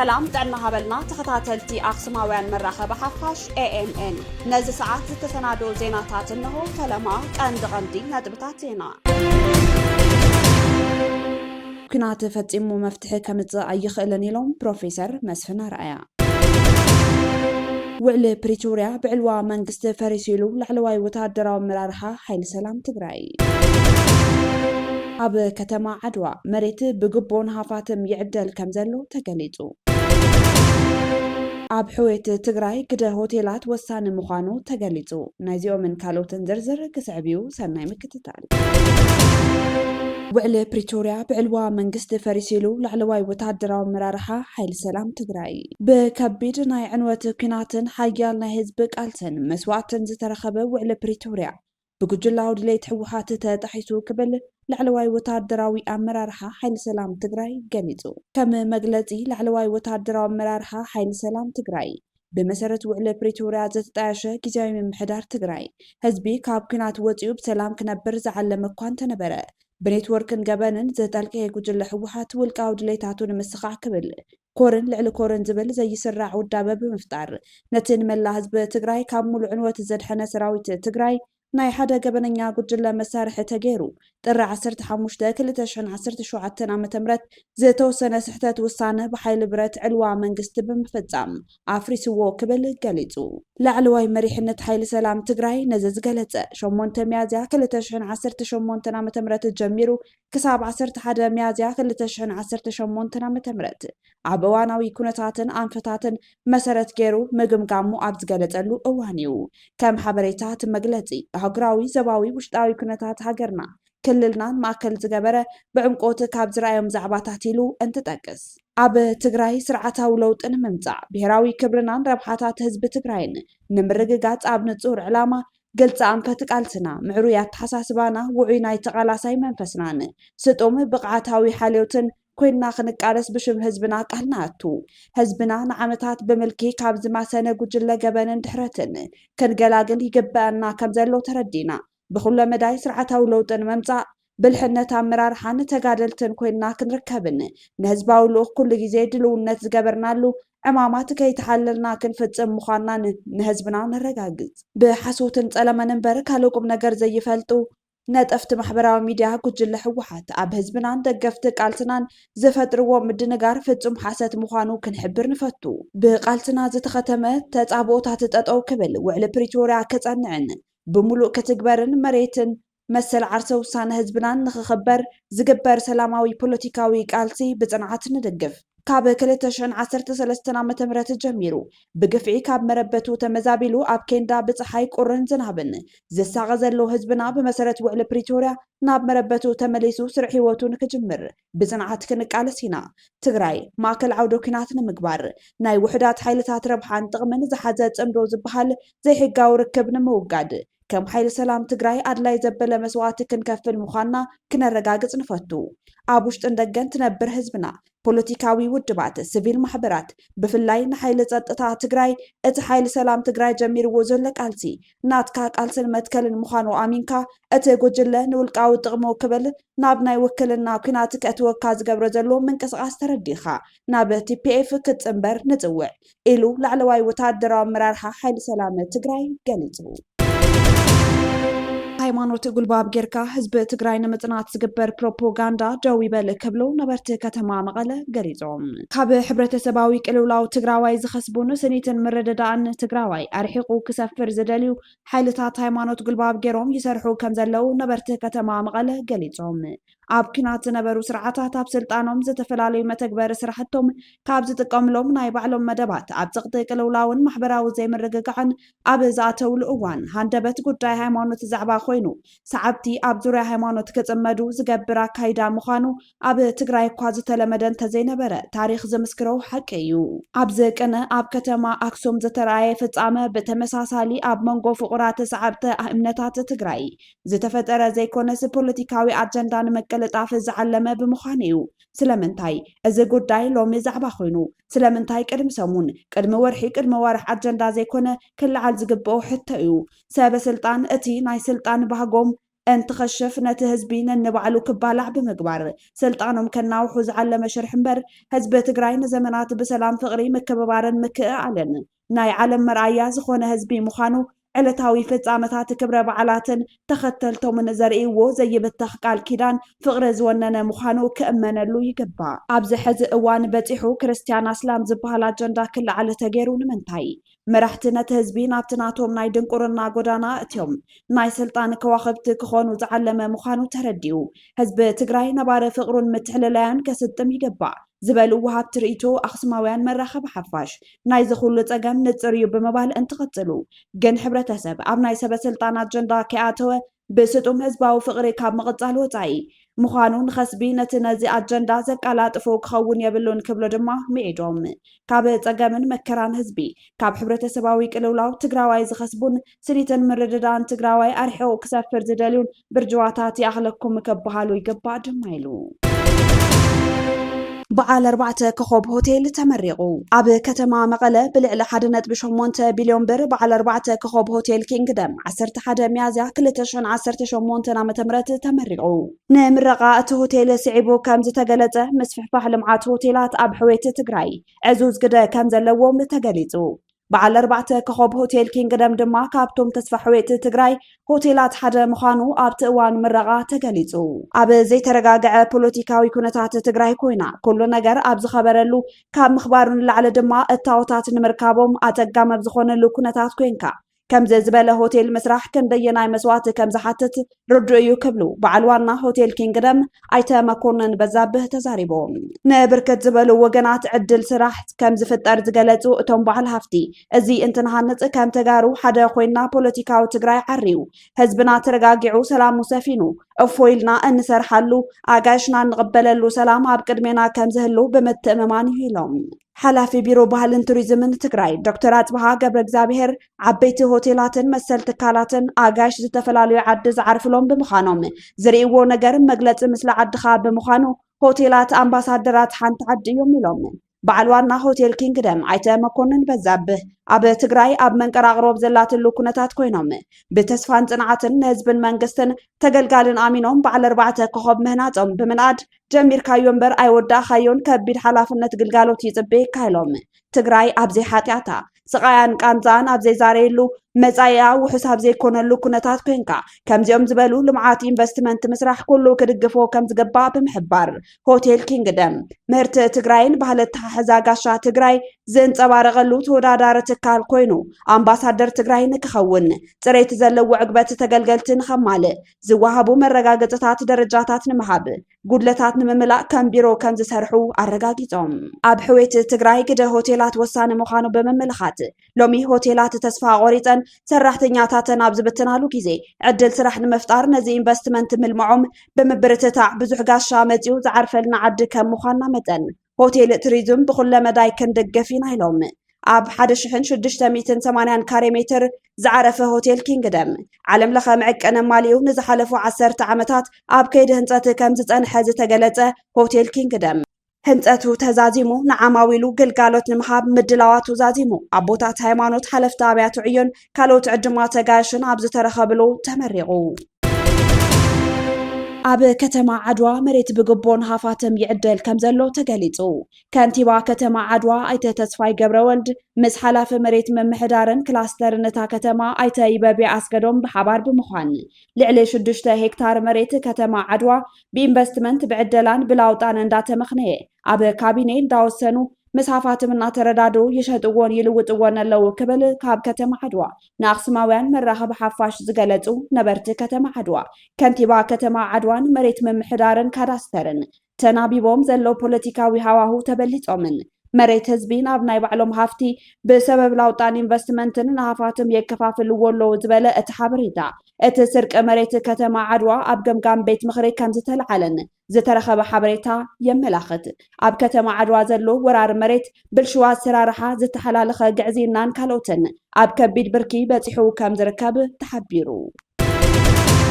سلام تعنا هبلنا تخطاتلتي أقسماويان مراخة بحفاش AMN نزي ساعات تسنادو زيناتات إنه فلما غندي ندبتاتينا كنات فتيمو مفتحي كمتزا أي خيلاني لهم بروفيسور مسفن رأيا وعلى بريتوريا بعلوا منقست فريسيلو لعلواي وتعدرا مرارحة حيل سلام تقرأي أب كتما عدوا مريت بقبون هافاتم يعدل كمزلو تقليتو أب حويت تقرأي كده هوتيلات وسان مخانو تقليتو نايزيو من كالو تنزرزر كسعبيو سناي مكتتال وعلى بريتوريا بعلوا منقست فريسيلو لعلواي وتعدرا مرارحة حيل سلام تقرأي بكبيد ناي عنوة كناتن حيالنا هزبك ألسن مسواتن زترخبه وعلى بريتوريا بقجلاو دليت حوحات تحيسو كبل لعلواي وتعدراوي أمرارحة حيل سلام تقرأي قليزو كم مقلتي لعلواي وتعدراو أمرارحة حيل سلام تقرأي بمسارة وعلى بريتوريا زتتعشى كجاي من محدار تقرأي هزبي كاب كنات وطيو بسلام كنبرز على مكوان تنبرا بنيتوركن جبانن زتالكي قجل حوحات والكاو دليتاتو نمسخع كبل كورن لعل كورن زبل زي سرع ودابة بمفتار نتن ملا هزب تقرأي كامل عنوة زدحنا سراويت تقرأي ناي حدا قبننيا قجلا مسارح تغيرو طر 15 2017 عام تمرت زيتو سنة سحتات وسانة بحيل برات علوا منقست بمفصام عفريسو كبل قليزو لعلواي مريحنة حيل سلام تقراي نزز قلت شمونت ميازيا 2018 عام تمرت جميرو كساب 11 ميازيا 2018 عام تمرت عبواناوي كونتاتن أنفتاتن مسارت غيرو مقمقامو أبز قلتلو أوانيو كم حبريتات مقلتي هقراوي زباوي وشتاوي كنتات هاجرنا كللنا ماكل زجبرة بعمقوت كابز رايم زعباتاتيلو أنت تأكس أب تجراي سرعتها ولوت إن ممتع بهراوي كبرنا ربحاتات حزب تجراين نمرقات أب نتصور علامة قلت أنفتك ألسنا معرويات حساسبانا وعينا يتقالاساي منفسنان ستوم بقعاتاوي حاليوتن كوينا خنقارس بشم هزبنا قهلناتو هزبنا نعمتات بملكي كابز ما سنة قجلة قبنن دحرتن كنقلاقل يقبأنا كمزلو تردينا بخل مداي سرعتا ولوطن ممزع بالحنة مرارحان تقادلتن كوينا كنركبن نهزباو لوخ كل جزي دلونت زقبرنالو أمامات كي تحللنا كنفتم مخانا نهزبنا نرقاقز بحسوتن تسألما ننبرك هلوكم نقر زي فلتو نتفت محبراو ميديا كجل حوحات أب هزبنا دقفت قالتنا زفتروا مدنقار فتم حاسات مخانو كنحبر نفتو بقالتنا زتختمت تتعبوتات تتأو كبل وعلى بريتوريا كتعنعن بملوء كتكبرن مريتن مسل عرسو سان هزبنا نخخبر زقبر سلاماوي بوليتيكاوي قالتي بصنعات ندقف كاب 2013 عام تمرت جميرو بقفعي كاب مربتو تمزابيلو اب كندا بصحاي قرن زنابن زساغزلو هزبنا بمسرت وعلى بريتوريا ناب مربتو تمليسو سرع حيوتو نكجمر بصنعات كنقالسينا تግራይ ማከል ዓውዶ ኩናት ንምግባር ናይ ውሕዳት ሓይልታት ረብሓን ጥቕምን ዝሓዘ ጽምዶ ዝበሃል ዘይሕጋዊ ርክብ ንምውጋድ ከም ሓይሊ ሰላም ትግራይ ኣድላይ ዘበለ መስዋዕቲ ክንከፍል ምዃንና ክነረጋግጽ ንፈቱ ኣብ ውሽጥን ደገን ትነብር ህዝብና ፖለቲካዊ ውድባት ሲቪል ማሕበራት ብፍላይ ንሓይሊ ጸጥታ ትግራይ እቲ ሓይሊ ሰላም ትግራይ ጀሚርዎ ዘሎ ቃልሲ ናትካ ቃልስን መትከልን ምዃኑ ኣሚንካ እቲ ጎጅለ ንውልቃዊ ጥቕሙ ክብል ናብ ናይ ውክልና ኩናት ከእትወካ ዝገብሮ ዘሎ ምንቅስቓስ ተረዲኻ ናብ TPF ክትጽምበር ንጽውዕ ኢሉ ላዕለዋይ ወታደራዊ ኣመራርሓ ሓይሊ ሰላም ትግራይ ገሊጹ ሃይማኖት ጉልባብ ጌርካ ህዝብ ትግራይ ንምጽናት ዝግበር ፕሮፓጋንዳ ደው ይበል ክብሉ ነበርቲ ከተማ መቐለ ገሊጾም ካብ ሕብረተሰባዊ ቅልውላው ትግራዋይ ዝኸስቡን ስኒትን ምርድዳእን ትግራዋይ ኣርሒቑ ክሰፍር ዝደልዩ ሓይልታት ሃይማኖት ጉልባብ ጌሮም ይሰርሑ ከም ዘለው ነበርቲ ከተማ መቐለ ገሊጾም ኣብ ኩናት ዝነበሩ ስርዓታት ኣብ ስልጣኖም ዝተፈላለዩ መተግበር ስራሕቶም ካብ ዝጥቀምሎም ናይ ባዕሎም መደባት ኣብ ጽቕጢ ቅልውላውን ማሕበራዊ ዘይምርግጋዕን ኣብ ዝኣተውሉ እዋን ሃንደበት ጉዳይ ሃይማኖት ዛዕባ ኮይኑ ሰዓብቲ ኣብ ዙርያ ሃይማኖት ክጽመዱ ዝገብር ኣካይዳ ምዃኑ ኣብ ትግራይ እኳ ዝተለመደን ተዘይነበረ ታሪክ ዘመስክሮ ሓቂ እዩ ኣብ ዘቀነ ኣብ ከተማ ኣክሱም ዝተረኣየ ፍጻመ ብተመሳሳሊ ኣብ መንጎ ፍቑራት ሰዓብቲ እምነታት ትግራይ ዝተፈጠረ ዘይኮነስ ፖለቲካዊ ኣጀንዳ ንመቀለጣፍ ዝዓለመ ብምዃኑ እዩ ስለምንታይ እዚ ጉዳይ ሎሚ ዛዕባ ኮይኑ ስለምንታይ ቅድሚ ሰሙን ቅድሚ ወርሒ ቅድሚ ወርሕ ኣጀንዳ ዘይኮነ ክልዓል ዝግብኦ ሕቶ እዩ ሰበ ስልጣን እቲ ናይ ስልጣን ባህጎም እንትኸሽፍ ነቲ ህዝቢ ነንባዕሉ ክባላዕ ብምግባር ስልጣኖም ከናውሑ ዝዓለመ ሽርሕ እምበር ህዝቢ ትግራይ ንዘመናት ብሰላም ፍቕሪ ምክብባርን ምክእኣልን ናይ ዓለም መርኣያ ዝኾነ ህዝቢ ምዃኑ ዕለታዊ ፍጻመታት ክብረ በዓላትን ተኸተልቶምን ዘርእይዎ ዘይብተኽ ቃል ኪዳን ፍቕሪ ዝወነነ ምዃኑ ክእመነሉ ይግባእ። ኣብዚ ሕዚ እዋን በፂሑ ክርስትያን ኣስላም ዝበሃል ኣጀንዳ ክለዓል ተገይሩ ንምንታይ መራሕቲ ነቲ ህዝቢ ናብቲ ናቶም ናይ ድንቁርና ጎዳና እትዮም ናይ ስልጣን ከዋኽብቲ ክኾኑ ዝዓለመ ምዃኑ ተረዲኡ ህዝቢ ትግራይ ነባሪ ፍቕሩን ምትሕልላያን ከስጥም ይግባእ ዝበሉ ወሃብቲ ርእይቶ ኣኽሱማውያን መራኸቢ ሓፋሽ ናይ ዝኹሉ ፀገም ንፅር እዩ ብምባል እንትቕፅሉ ግን ሕብረተሰብ ኣብ ናይ ሰበስልጣን ኣጀንዳ ከይኣተወ ብስጡም ህዝባዊ ፍቕሪ ካብ ምቕፃል ወፃኢ ምዃኑ ንኸስቢ ነቲ ነዚ ኣጀንዳ ዘቃላጥፎ ክኸውን የብሉን ክብሎ ድማ ሚዒዶም ካብ ፀገምን መከራን ህዝቢ ካብ ሕብረተሰባዊ ቅልውላው ትግራዋይ ዝኸስቡን ስኒትን ምርድዳን ትግራዋይ ኣርሒቑ ክሰፍር ዝደልዩን ብርጅዋታት ይኣኽለኩም ከበሃሉ ይግባእ ድማ ኢሉ በዓል 4 ኮኸብ ሆቴል ተመሪቑ ኣብ ከተማ መቐለ ብልዕሊ 1.8 ቢልዮን ብር በዓል 4 ኮኸብ ሆቴል ኪንግደም 11 ሚያዝያ 2018 ዓ.ም ተመሪቑ ንምረቓ እቲ ሆቴል ስዒቡ ከም ዝተገለጸ ምስፍሕፋሕ ልምዓት ሆቴላት ኣብ ሕዌት ትግራይ ዕዙዝ ግደ ከም ዘለዎም ተገሊጹ በዓል 4 ኮኸብ ሆቴል ኪንግደም ድማ ካብቶም ተስፋ ሕዌት ትግራይ ሆቴላት ሓደ ምዃኑ ኣብቲ እዋን ምረቓ ተገሊጹ ኣብ ዘይተረጋግዐ ፖለቲካዊ ኩነታት ትግራይ ኮይና ኩሉ ነገር ኣብ ዝኸበረሉ ካብ ምኽባሩን ላዕሊ ድማ እታወታት ንምርካቦም ኣፀጋሚ ኣብ ዝኾነሉ ኩነታት ኮይንካ ከምዚ ዝበለ ሆቴል ምስራሕ ክንደየናይ መስዋዕቲ ከም ዝሓትት ርዱእ እዩ ክብሉ በዓል ዋና ሆቴል ኪንግደም ኣይተ መኮንን በዛብህ ተዛሪቦም ንብርክት ዝበሉ ወገናት ዕድል ስራሕ ከም ዝፍጠር ዝገለጹ እቶም በዓል ሃፍቲ እዚ እንትንሃንፅ ከም ተጋሩ ሓደ ኮይና ፖለቲካዊ ትግራይ ዓርዩ ህዝብና ተረጋጊዑ ሰላሙ ሰፊኑ እፎይልና እንሰርሓሉ ኣጋይሽና እንቕበለሉ ሰላም ኣብ ቅድሜና ከም ዝህሉ ብምትእምማን እዩ ኢሎም ሓላፊ ቢሮ ባህልን ቱሪዝምን ትግራይ ዶክተር ኣጽብሃ ገብረ እግዚአብሔር ዓበይቲ ሆቴላትን መሰል ትካላትን ኣጋይሽ ዝተፈላለዩ ዓዲ ዝዓርፍሎም ብምዃኖም ዝርእይዎ ነገር መግለፂ ምስሊ ዓድኻ ብምዃኑ ሆቴላት ኣምባሳደራት ሓንቲ ዓዲ እዮም ኢሎም በዓል ዋና ሆቴል ኪንግደም ኣይተ መኮንን በዛብህ ኣብ ትግራይ ኣብ መንቀራቕሮብ ዘላትሉ ኩነታት ኮይኖም ብተስፋን ጽንዓትን ንህዝብን መንግስትን ተገልጋልን ኣሚኖም በዓል 4 ኮኸብ ምህናፆም ብምንኣድ ጀሚርካዮ እምበር ኣይወዳእኻዮን ከቢድ ሓላፍነት ግልጋሎት ይጽበ ካይሎም ትግራይ ኣብዘይ ሓጢኣታ ስቃያን ቃንዛን ኣብ ዘይዛረየሉ መጻኢያ ውሑስ ኣብ ዘይኮነሉ ኩነታት ኮይንካ ከምዚኦም ዝበሉ ልምዓት ኢንቨስትመንት ምስራሕ ኩሉ ክድግፎ ከም ዝግባእ ብምሕባር ሆቴል ኪንግደም ምህርቲ ትግራይን ባህሊ ኣተሓሕዛ ጋሻ ትግራይ ዘንፀባረቐሉ ተወዳዳሪ ትካል ኮይኑ ኣምባሳደር ትግራይ ንክኸውን ፅሬት ዘለዎ ዕግበት ተገልገልቲ ንኸማልእ ዝወሃቡ መረጋገፅታት ደረጃታት ንምሃብ ጉድለታት ንምምላእ ከም ቢሮ ከም ዝሰርሑ ኣረጋጊፆም ኣብ ሕዌት ትግራይ ግደ ሆቴላት ወሳኒ ምዃኑ ብምምልኻት ሎሚ ሆቴላት ተስፋ ቆሪፀን ሰራሕተኛታትን ኣብ ዝብትናሉ ግዜ ዕድል ስራሕ ንምፍጣር ነዚ ኢንቨስትመንት ምልምዖም ብምብርትታዕ ብዙሕ ጋሻ መፂኡ ዝዓርፈልና ዓዲ ከም ምዃንና መጠን ሆቴል ቱሪዝም ብኩለ መዳይ ክንድገፍ ኢና ኢሎም ኣብ 1680 ካሬ ሜትር ዝዓረፈ ሆቴል ኪንግደም ዓለም ለኸ መዐቀነ ማልዩ ንዝሓለፉ 10 ዓመታት ኣብ ከይዲ ህንፀት ከም ዝፀንሐ ዝተገለጸ ሆቴል ኪንግደም ህንፀቱ ተዛዚሙ ንዓማዊሉ ግልጋሎት ንምሃብ ምድላዋቱ ዛዚሙ ኣቦታት ሃይማኖት ሓለፍቲ ኣብያተ ዕዮን ካልኦት ዕድማት ተጋይሽን ኣብ ዝተረኸብሉ ተመሪቑ ኣብ ከተማ ዓድዋ መሬት ብግቦን ሃፋትም ይዕደል ከም ዘሎ ተገሊጹ ከንቲባ ከተማ ዓድዋ ኣይተ ተስፋይ ገብረወልድ ምስ ሓላፊ መሬት ምምሕዳርን ክላስተርን እታ ከተማ ኣይተ ይበቢ ኣስገዶም ብሓባር ብምዃን ልዕሊ 6 ሄክታር መሬት ከተማ ዓድዋ ብኢንቨስትመንት ብዕደላን ብላውጣን እንዳተመኽነየ ኣብ ካቢኔ እንዳወሰኑ ምስ ሃፋትም እናተረዳድኡ ይሸጥዎን ይልውጥዎን ኣለዉ ክብል ካብ ከተማ ዓድዋ ንኣኽሱማውያን መራኸቢ ሓፋሽ ዝገለጹ ነበርቲ ከተማ ዓድዋ ከንቲባ ከተማ ዓድዋን መሬት ምምሕዳርን ካዳስተርን ተናቢቦም ዘሎ ፖለቲካዊ ሃዋሁ ተበሊጾምን መሬት ህዝቢ ናብ ናይ ባዕሎም ሃፍቲ ብሰበብ ላውጣን ኢንቨስትመንትን ንሃፋትም የከፋፍልዎ ኣለዉ ዝበለ እቲ ሓበሬታ እቲ ስርቂ መሬት ከተማ ዓድዋ ኣብ ገምጋም ቤት ምኽሪ ከም ዝተለዓለን ዝተረኸበ ሓበሬታ የመላኽት ኣብ ከተማ ዓድዋ ዘሎ ወራር መሬት ብልሽዋ ኣሰራርሓ ዝተሓላለኸ ግዕዚናን ካልኦትን ኣብ ከቢድ ብርኪ በፂሑ ከም ዝርከብ ተሓቢሩ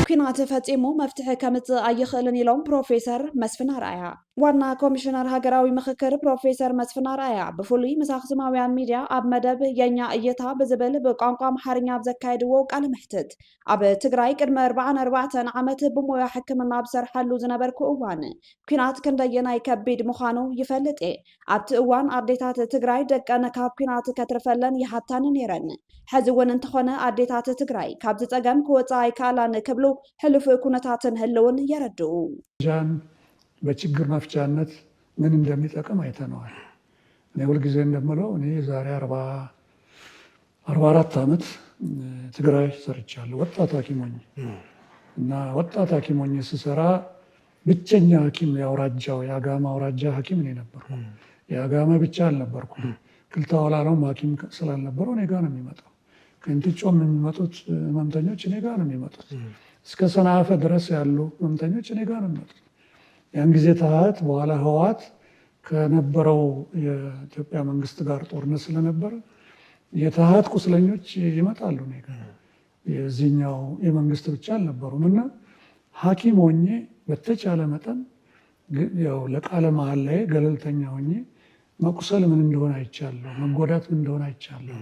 ኩናት ፈጺሙ መፍትሒ ከምፅእ ኣይኽእልን ኢሎም ፕሮፌሰር መስፍን ኣርኣያ ዋና ኮሚሽነር ሃገራዊ ምክክር ፕሮፌሰር መስፍን አርአያ ብፍሉይ ምስ ኣክሱማውያን ሚድያ ኣብ መደብ የኛ እይታ ብዝብል ብቋንቋ ኣምሓርኛ ብዘካየድዎ ቃለ መሕትት ኣብ ትግራይ ቅድሚ 44 ዓመት ብሞያ ሕክምና ብሰርሓሉ ዝነበርኩ እዋን ኩናት ክንደየናይ ከቢድ ምዃኑ ይፈልጥ እየ። ኣብቲ እዋን ኣዴታት ትግራይ ደቀን ካብ ኩናት ከትርፈለን ይሓታን ነይረን። ሕዚ እውን እንተኾነ ኣዴታት ትግራይ ካብዚ ፀገም ክወፃእ ኣይከኣላን ክብሉ ሕሉፍ ኩነታትን ህልውን የረድኡ። በችግር መፍቻነት ምን እንደሚጠቅም አይተነዋል። እኔ ሁልጊዜ እንደምለው እኔ ዛሬ 44 ዓመት ትግራይ ሰርቻለሁ ወጣት ሐኪም ሆኜ እና ወጣት ሐኪም ሆኜ ስሰራ ብቸኛ ሐኪም የአውራጃው የአጋማ አውራጃ ሐኪም እኔ ነበርኩ። የአጋማ ብቻ አልነበርኩም። ክልተ ወላሎም ሐኪም ስላልነበረው እኔ ጋር ነው የሚመጣው። ከእንትጮም የሚመጡት ህመምተኞች እኔ ጋር ነው የሚመጡት። እስከ ሰንዓፈ ድረስ ያሉ ህመምተኞች እኔ ጋር ነው የሚመጡት። ያን ጊዜ ተሃት በኋላ ህወሓት ከነበረው የኢትዮጵያ መንግስት ጋር ጦርነት ስለነበረ የተሃት ቁስለኞች ይመጣሉ እኔ ጋር። የዚህኛው የመንግስት ብቻ አልነበሩም እና ሐኪም ሆኜ በተቻለ መጠን ያው ለቃለ መሃላ ላይ ገለልተኛ ሆኜ መቁሰል ምን እንደሆነ አይቻለሁ፣ መጎዳት ምን እንደሆነ አይቻለሁ፣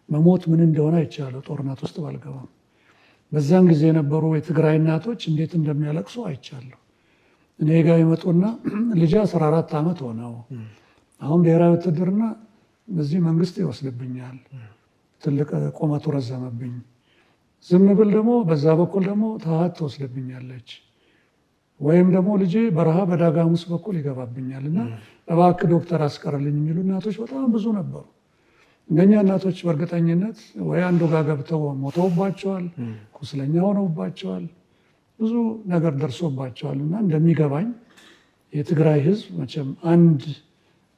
መሞት ምን እንደሆነ አይቻለሁ። ጦርነት ውስጥ ባልገባም በዛን ጊዜ የነበሩ የትግራይ እናቶች እንዴት እንደሚያለቅሱ አይቻለሁ። እኔ ጋር ይመጡና ልጅ 14 ዓመት ሆነው አሁን ብሔራዊ ውትድርና በዚህ መንግስት ይወስድብኛል፣ ትልቅ ቁመቱ ረዘመብኝ፣ ዝም ብል ደግሞ በዛ በኩል ደግሞ ተሃት ትወስድብኛለች፣ ወይም ደግሞ ልጄ በረሃ በዳጋሙስ በኩል ይገባብኛል እና እባክህ ዶክተር አስቀርልኝ የሚሉ እናቶች በጣም ብዙ ነበሩ። እነኛ እናቶች በእርግጠኝነት ወይ አንዱ ጋር ገብተው ሞተውባቸዋል፣ ቁስለኛ ሆነውባቸዋል፣ ብዙ ነገር ደርሶባቸዋል እና እንደሚገባኝ የትግራይ ህዝብ መቼም አንድ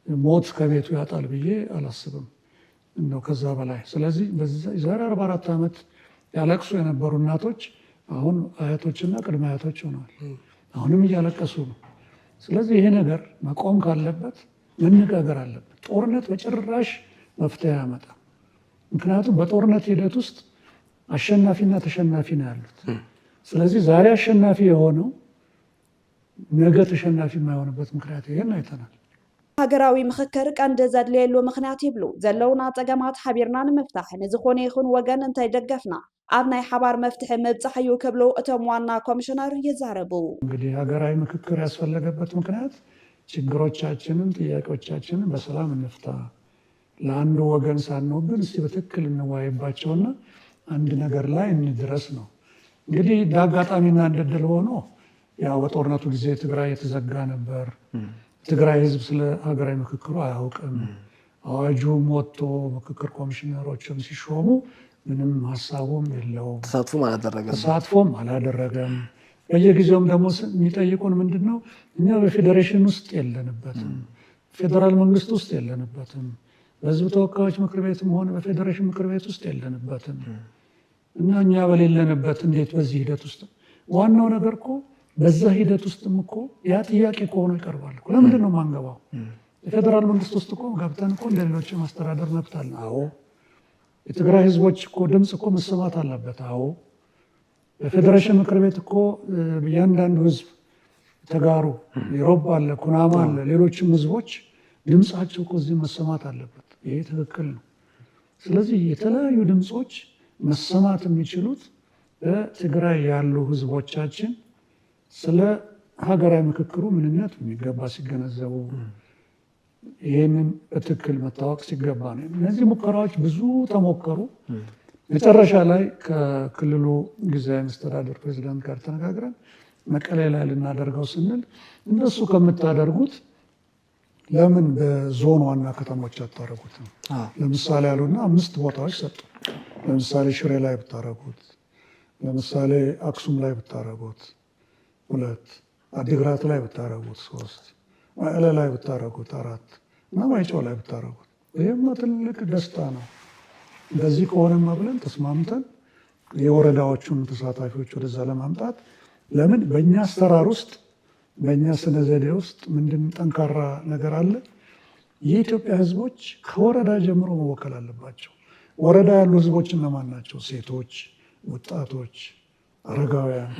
ሞት ከቤቱ ያጣል ብዬ አላስብም እንደው ከዛ በላይ። ስለዚህ ዛሬ 44 ዓመት ያለቅሱ የነበሩ እናቶች አሁን አያቶችና ቅድመ አያቶች ሆነዋል። አሁንም እያለቀሱ ነው። ስለዚህ ይሄ ነገር መቆም ካለበት መነጋገር አለበት። ጦርነት በጭራሽ መፍትሄ ያመጣል። ምክንያቱም በጦርነት ሂደት ውስጥ አሸናፊና ተሸናፊ ነው ያሉት። ስለዚህ ዛሬ አሸናፊ የሆነው ነገ ተሸናፊ የማይሆንበት ምክንያት ይሄን አይተናል። ሃገራዊ ምክክር ቀንዲ ዘድልየሉ ምክንያት ይብሉ ዘለውና ፀገማት ሓቢርና ንምፍታሕ ንዝኾነ ይኹን ወገን እንተይደገፍና ኣብ ናይ ሓባር መፍትሒ ምብፃሕ እዩ ክብሉ እቶም ዋና ኮሚሽነር ይዛረቡ። እንግዲህ ሃገራዊ ምክክር ያስፈለገበት ምክንያት ችግሮቻችንን፣ ጥያቄዎቻችንን በሰላም እንፍታ፣ ለአንዱ ወገን ሳንወግን እስቲ በትክክል እንወያይባቸውና አንድ ነገር ላይ እንድረስ ነው። እንግዲህ እንዳጋጣሚና እንደድል ሆኖ ያው በጦርነቱ ጊዜ ትግራይ የተዘጋ ነበር። ትግራይ ህዝብ ስለ ሀገራዊ ምክክሩ አያውቅም። አዋጁም ወጥቶ ምክክር ኮሚሽነሮችም ሲሾሙ ምንም ሀሳቡም የለውም፣ ተሳትፎም አላደረገም። በየጊዜውም ደግሞ የሚጠይቁን ምንድን ነው? እኛ በፌዴሬሽን ውስጥ የለንበትም፣ ፌዴራል መንግስት ውስጥ የለንበትም፣ በህዝብ ተወካዮች ምክር ቤትም ሆነ በፌዴሬሽን ምክር ቤት ውስጥ የለንበትም እና እኛ በሌለንበት እንዴት በዚህ ሂደት ውስጥ ዋናው ነገር እኮ በዛ ሂደት ውስጥም እኮ ያ ጥያቄ ከሆነ ይቀርባል። ለምንድን ነው የማንገባው? የፌዴራል መንግስት ውስጥ እኮ ገብተን እኮ እንደሌሎች የማስተዳደር መብት አለ። አዎ። የትግራይ ህዝቦች እኮ ድምፅ እኮ መሰማት አለበት። አዎ። በፌዴሬሽን ምክር ቤት እኮ እያንዳንዱ ህዝብ ተጋሩ፣ የሮብ አለ፣ ኩናማ አለ፣ ሌሎችም ህዝቦች ድምፃቸው እኮ እዚህ መሰማት አለበት። ይሄ ትክክል ነው። ስለዚህ የተለያዩ ድምፆች መሰማት የሚችሉት በትግራይ ያሉ ህዝቦቻችን ስለ ሀገራዊ ምክክሩ ምንነት የሚገባ ሲገነዘቡ፣ ይህንን በትክክል መታወቅ ሲገባ ነው። እነዚህ ሙከራዎች ብዙ ተሞከሩ። መጨረሻ ላይ ከክልሉ ጊዜያዊ መስተዳድር ፕሬዚዳንት ጋር ተነጋግረን መቀሌ ላይ ልናደርገው ስንል እነሱ ከምታደርጉት ለምን በዞን ዋና ከተሞች አታደርጉትም? ለምሳሌ ያሉና 5 ቦታዎች ሰጡ። ለምሳሌ ሽሬ ላይ ብታደርጉት፣ ለምሳሌ አክሱም ላይ ብታደርጉት 2፣ አዲግራት ላይ ብታደርጉት 3፣ መቀሌ ላይ ብታደርጉት 4 እና ማይጨው ላይ ብታደርጉት፣ ይህም ትልቅ ደስታ ነው። እንደዚህ ከሆነማ ብለን ተስማምተን የወረዳዎቹን ተሳታፊዎች ወደዛ ለማምጣት ለምን በእኛ አሰራር ውስጥ በእኛ ስነ ዘዴ ውስጥ ምንድን ጠንካራ ነገር አለ? የኢትዮጵያ ህዝቦች ከወረዳ ጀምሮ መወከል አለባቸው። ወረዳ ያሉ ህዝቦች እነማን ናቸው? ሴቶች፣ ወጣቶች፣ አረጋውያን፣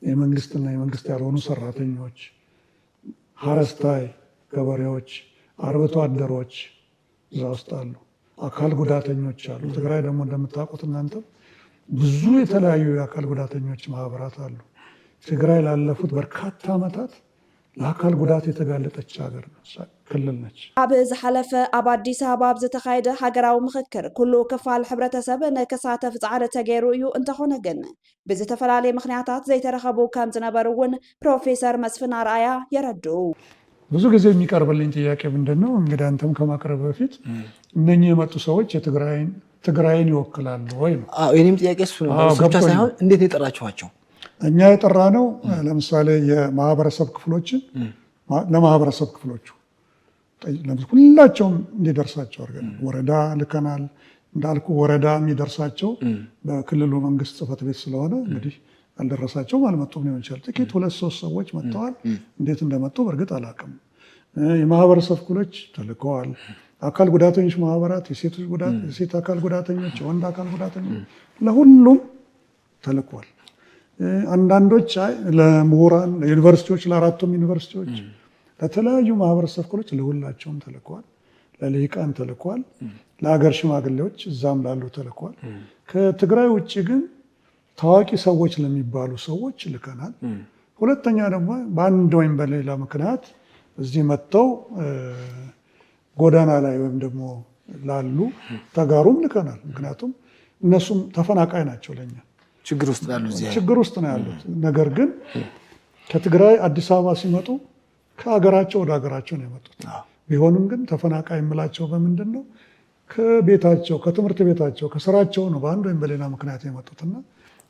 የመንግስትና የመንግስት ያልሆኑ ሰራተኞች፣ ሀረስታይ ገበሬዎች፣ አርብቶ አደሮች እዛ ውስጥ አሉ። አካል ጉዳተኞች አሉ። ትግራይ ደግሞ እንደምታውቁት እናንተ ብዙ የተለያዩ የአካል ጉዳተኞች ማህበራት አሉ። ትግራይ ላለፉት በርካታ ዓመታት ለአካል ጉዳት የተጋለጠች ሀገር ክልል ነች። ኣብ ዝሓለፈ ኣብ ኣዲስ ኣበባ ዝተኻየደ ሃገራዊ ምክክር ኩሉ ክፋል ሕብረተሰብ ንክሳተፍ ፃዕሪ ተገይሩ እዩ። እንተኾነ ግን ብዝተፈላለየ ምክንያታት ዘይተረኸቡ ከም ዝነበሩ እውን ፕሮፌሰር መስፍን አርአያ የረድኡ። ብዙ ጊዜ የሚቀርብልኝ ጥያቄ ምንድን ነው እንግዲህ አንተም ከማቅረብ በፊት እነኚህ የመጡ ሰዎች ትግራይን ይወክላሉ ወይ ነው? የእኔም ጥያቄ እሱ ነው። ብቻ ሳይሆን እንዴት የጠራችኋቸው? እኛ የጠራ ነው ለምሳሌ የማህበረሰብ ክፍሎችን ለማህበረሰብ ክፍሎቹ ሁላቸውም እንዲደርሳቸው አድርገን ወረዳ ልከናል። እንዳልኩ ወረዳ የሚደርሳቸው በክልሉ መንግስት ጽሕፈት ቤት ስለሆነ እንግዲህ አልደረሳቸውም፣ አልመጡም ሊሆን ይችላል። ጥቂት 2-3 ሰዎች መጥተዋል። እንዴት እንደመጡ በእርግጥ አላውቅም። የማህበረሰብ ክፍሎች ተልከዋል። አካል ጉዳተኞች ማህበራት፣ የሴት አካል ጉዳተኞች፣ የወንድ አካል ጉዳተኞች ለሁሉም ተልከዋል። አንዳንዶች ለምሁራን፣ ለዩኒቨርሲቲዎች፣ ለአራቱም ዩኒቨርሲቲዎች፣ ለተለያዩ ማህበረሰብ ክፍሎች ለሁላቸውም ተልከዋል። ለልሂቃን ተልከዋል። ለሀገር ሽማግሌዎች እዛም ላሉ ተልከዋል። ከትግራይ ውጭ ግን ታዋቂ ሰዎች ለሚባሉ ሰዎች ልከናል። ሁለተኛ ደግሞ በአንድ ወይም በሌላ ምክንያት እዚህ መጥተው ጎዳና ላይ ወይም ደግሞ ላሉ ተጋሩም ልከናል። ምክንያቱም እነሱም ተፈናቃይ ናቸው፣ ለኛ ችግር ውስጥ ነው ያሉት። ነገር ግን ከትግራይ አዲስ አበባ ሲመጡ ከሀገራቸው ወደ ሀገራቸው ነው የመጡት። ቢሆንም ግን ተፈናቃይ የምላቸው በምንድን ነው? ከቤታቸው፣ ከትምህርት ቤታቸው፣ ከስራቸው ነው በአንድ ወይም በሌላ ምክንያት የመጡትና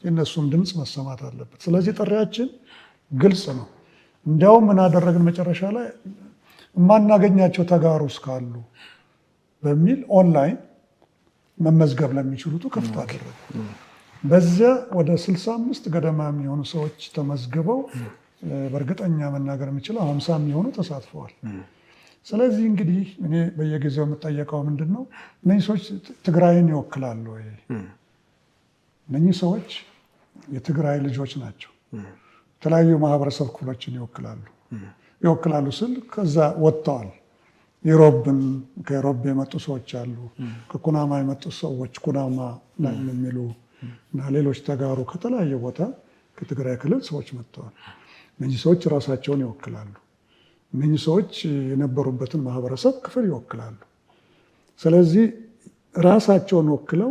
የእነሱም ድምፅ መሰማት አለበት። ስለዚህ ጥሪያችን ግልጽ ነው። እንዲያውም ምን አደረግን መጨረሻ ላይ የማናገኛቸው ተጋሩ እስካሉ በሚል ኦንላይን መመዝገብ ለሚችሉት ክፍት አደረግ። በዚያ ወደ 65 ገደማ የሚሆኑ ሰዎች ተመዝግበው በእርግጠኛ መናገር የሚችለው 50 የሚሆኑ ተሳትፈዋል። ስለዚህ እንግዲህ እኔ በየጊዜው የምጠየቀው ምንድን ነው፣ እነዚህ ሰዎች ትግራይን ይወክላሉ ወይ? እነዚህ ሰዎች የትግራይ ልጆች ናቸው። የተለያዩ ማህበረሰብ ክፍሎችን ይወክላሉ ስል ከዛ ወጥተዋል። ከኢሮብ የመጡ ሰዎች አሉ። ከኩናማ የመጡ ሰዎች ኩናማ ላይ የሚሉ እና ሌሎች ተጋሩ ከተለያየ ቦታ ከትግራይ ክልል ሰዎች መጥተዋል። እነዚህ ሰዎች ራሳቸውን ይወክላሉ። እነዚህ ሰዎች የነበሩበትን ማህበረሰብ ክፍል ይወክላሉ። ስለዚህ ራሳቸውን ወክለው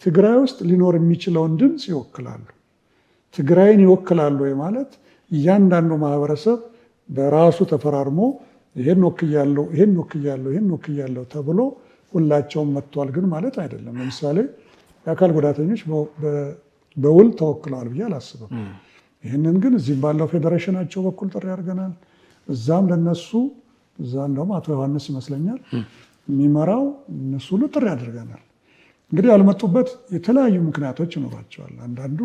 ትግራይ ውስጥ ሊኖር የሚችለውን ድምፅ ይወክላሉ። ትግራይን ይወክላሉ ማለት እያንዳንዱ ማህበረሰብ በራሱ ተፈራርሞ ይሄን ወክያለሁ፣ ይሄን ወክያለሁ፣ ይሄን ወክያለሁ ተብሎ ሁላቸውም መጥቷል ግን ማለት አይደለም። ለምሳሌ የአካል ጉዳተኞች በውል ተወክለዋል ብዬ አላስብም። ይህንን ግን እዚህም ባለው ፌዴሬሽናቸው በኩል ጥሪ አድርገናል። እዛም ለነሱ እዛ እንደውም አቶ ዮሐንስ ይመስለኛል የሚመራው እነሱ ሁሉ ጥሪ አድርገናል። እንግዲህ ያልመጡበት የተለያዩ ምክንያቶች ይኖራቸዋል። አንዳንዱ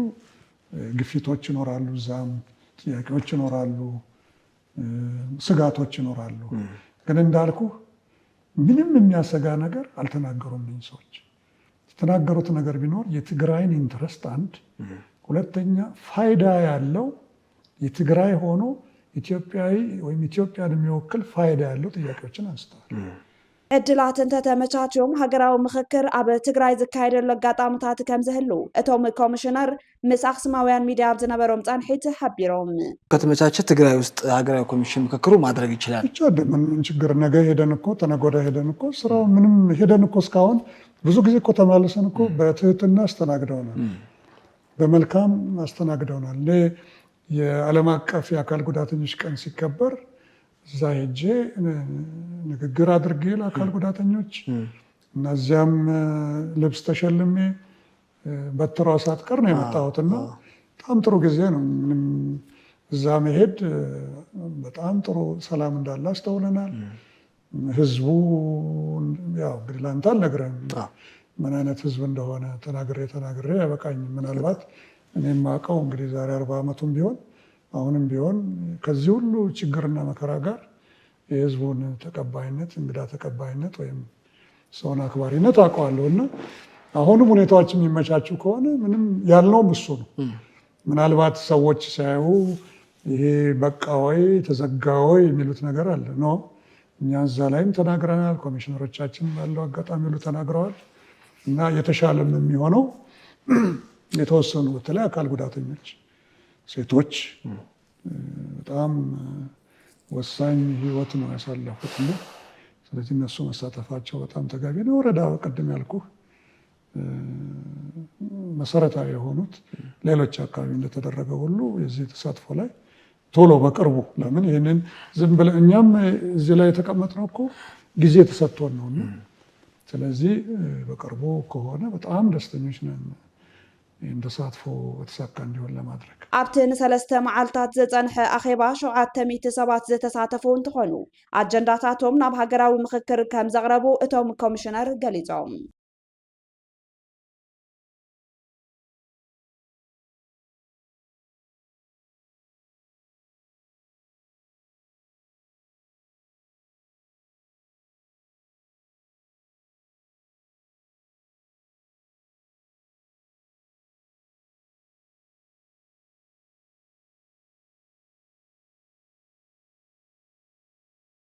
ግፊቶች ይኖራሉ፣ እዛም ጥያቄዎች ይኖራሉ፣ ስጋቶች ይኖራሉ። ግን እንዳልኩ ምንም የሚያሰጋ ነገር አልተናገሩም። ሰዎች የተናገሩት ነገር ቢኖር የትግራይን ኢንትረስት አንድ፣ ሁለተኛ ፋይዳ ያለው የትግራይ ሆኖ ኢትዮጵያዊ ወይም ኢትዮጵያን የሚወክል ፋይዳ ያለው ጥያቄዎችን አንስተዋል። ዕድላት እንተተመቻችዮም ሃገራዊ ምክክር ኣብ ትግራይ ዝካየደሉ ኣጋጣሚታት ከም ዝህሉ እቶም ኮሚሽነር ምስ ኣክሱማውያን ሚድያ ዝነበሮም ጻንሒት ሓቢሮም ከተመቻቸ ትግራይ ውስጥ ሀገራዊ ኮሚሽን ምክክሩ ማድረግ ይችላል። ብቻ ምን ችግር ነገ ሄደን እኮ ተነገ ወዲያ ሄደን እኮ ስራው ምንም ሄደን እኮ እስካሁን ብዙ ጊዜ እኮ ተመልሰን እኮ በትህትና አስተናግደውናል፣ በመልካም አስተናግደውናል። የዓለም አቀፍ የአካል ጉዳተኞች ቀን ሲከበር እዛ ሄጄ ንግግር አድርጌ ለአካል ጉዳተኞች እና እዚያም ልብስ ተሸልሜ በትሯ ሳትቀር ነው የመጣሁትና በጣም ጥሩ ጊዜ ነው። እዛ መሄድ በጣም ጥሩ ሰላም እንዳለ አስተውለናል። ህዝቡ ያው እንግዲህ ላንተ አልነግረህም ምን አይነት ህዝብ እንደሆነ ተናግሬ አይበቃኝም። ምናልባት እኔ የማውቀው እንግዲህ ዛሬ 40 ዓመቱም ቢሆን አሁንም ቢሆን ከዚህ ሁሉ ችግርና መከራ ጋር የህዝቡን ተቀባይነት፣ እንግዳ ተቀባይነት ወይም ሰውን አክባሪነት አውቀዋለሁ እና አሁንም ሁኔታዎች የሚመቻቹ ከሆነ ምንም ያልነውም እሱ ነው። ምናልባት ሰዎች ሲያዩ ይሄ በቃ ወይ ተዘጋ ወይ የሚሉት ነገር አለ ነው። እኛ እዛ ላይም ተናግረናል። ኮሚሽነሮቻችን ባለው አጋጣሚ ሁሉ ተናግረዋል። እና የተሻለም የሚሆነው የተወሰኑ በተለይ አካል ጉዳተኞች ሴቶች በጣም ወሳኝ ህይወት ነው ያሳለፉት። ስለዚህ እነሱ መሳተፋቸው በጣም ተገቢ ነው። ወረዳ ቅድም ያልኩህ መሰረታዊ የሆኑት ሌሎች አካባቢ እንደተደረገ ሁሉ የዚህ ተሳትፎ ላይ ቶሎ በቅርቡ ለምን ይህንን ዝም ብለን እኛም እዚህ ላይ የተቀመጥነው እኮ ጊዜ ተሰጥቶን ነው። ስለዚህ በቅርቡ ከሆነ በጣም ደስተኞች ነን ይህን ተሳትፎ በተሳካ እንዲሆን ለማድረግ። ኣብቲ ንሰለስተ መዓልታት ዘፀንሐ ኣኼባ 700 ሰባት ዝተሳተፉ እንትኾኑ ኣጀንዳታቶም ናብ ሃገራዊ ምክክር ከም ዘቕረቡ እቶም ኮሚሽነር ገሊፆም